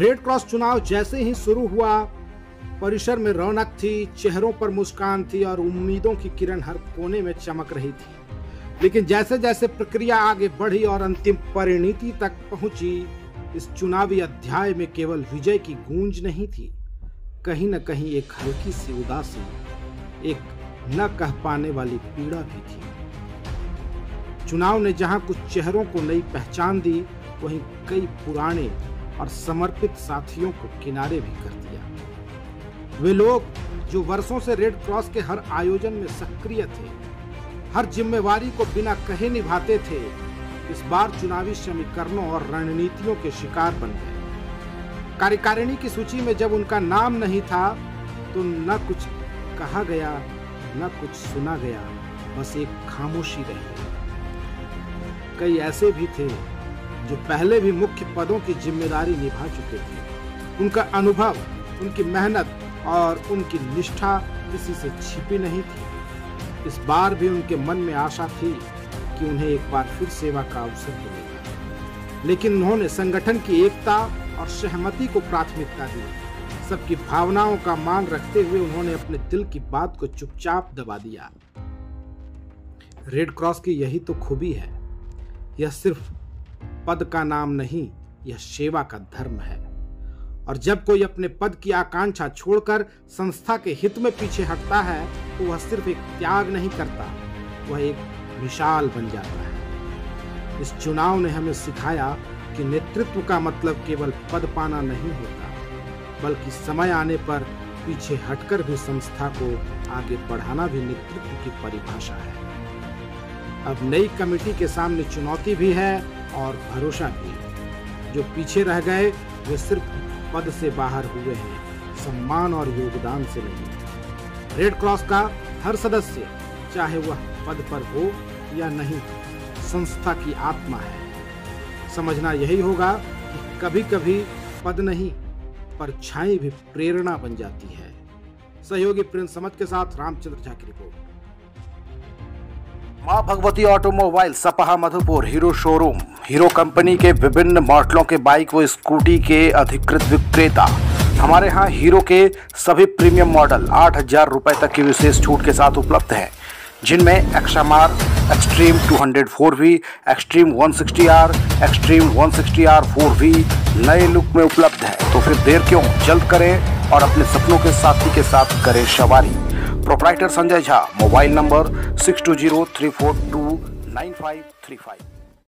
Red cross चुनाव जैसे ही शुरू हुआ, परिसर में रौनक थी, चेहरों पर मुस्कान थी और उम्मीदों की किरण हर कोने में चमक रही थी। लेकिन जैसे जैसे प्रक्रिया आगे बढ़ी और अंतिम परिणति तक पहुंची, इस चुनावी अध्याय में केवल विजय की गूंज नहीं थी, कहीं न कहीं एक हल्की सी उदासी, एक न कह पाने वाली पीड़ा भी थी। चुनाव ने जहां कुछ चेहरों को नई पहचान दी, वहीं कई पुराने और समर्पित साथियों को किनारे भी कर दिया। वे लोग जो वर्षों से रेड क्रॉस के हर आयोजन में सक्रिय थे, हर जिम्मेवारी को बिना कहे निभाते थे, इस बार चुनावी समीकरणों और रणनीतियों के शिकार बन गए। कार्यकारिणी की सूची में जब उनका नाम नहीं था, तो न कुछ कहा गया, न कुछ सुना गया, बस एक खामोशी रही। कई ऐसे भी थे जो पहले भी मुख्य पदों की जिम्मेदारी निभा चुके थे। उनका अनुभव, उनकी मेहनत और उनकी निष्ठा किसी से छिपी नहीं थी। इस बार भी उनके मन में आशा थी कि उन्हें एक बार फिर सेवा का अवसर मिलेगा, लेकिन उन्होंने संगठन की एकता और सहमति को प्राथमिकता दी। सबकी भावनाओं का मान रखते हुए उन्होंने अपने दिल की बात को चुपचाप दबा दिया। रेड क्रॉस की यही तो खूबी है, यह सिर्फ पद का नाम नहीं, यह सेवा का धर्म है। और जब कोई अपने पद की आकांक्षा छोड़कर संस्था के हित में पीछे हटता है, तो वह सिर्फ एक त्याग नहीं करता, वह एक मिसाल बन जाता है। इस चुनाव ने हमें सिखाया कि नेतृत्व का मतलब केवल पद पाना नहीं होता, बल्कि समय आने पर पीछे हटकर भी संस्था को आगे बढ़ाना भी नेतृत्व की परिभाषा है। अब नई कमेटी के सामने चुनौती भी है और भरोसा भी। जो पीछे रह गए वे सिर्फ पद से बाहर हुए हैं, सम्मान और योगदान से नहीं। रेड क्रॉस का हर सदस्य, चाहे वह पद पर हो या नहीं, संस्था की आत्मा है। समझना यही होगा कि कभी कभी पद नहीं, परछाई भी प्रेरणा बन जाती है। सहयोगी प्रिंस समझ के साथ रामचंद्र झा की रिपोर्ट। मां भगवती ऑटोमोबाइल, सपहा, Madhupur. Hero showroom, hero company के विभिन्न मॉडलों के बाइक व स्कूटी के अधिकृत विक्रेता। हमारे यहाँ हीरो के सभी प्रीमियम मॉडल 8,000 रुपए तक की विशेष छूट के साथ उपलब्ध हैं, जिनमें XMR, extreme 204V, extreme 160R, extreme 160R 4V नए लुक में उपलब्ध है। तो फिर देर क्यों, जल्द करें और अपने सपनों के साथी के साथ करें सवारी। Proprietor Sanjay Jha, mobile number 6203429535।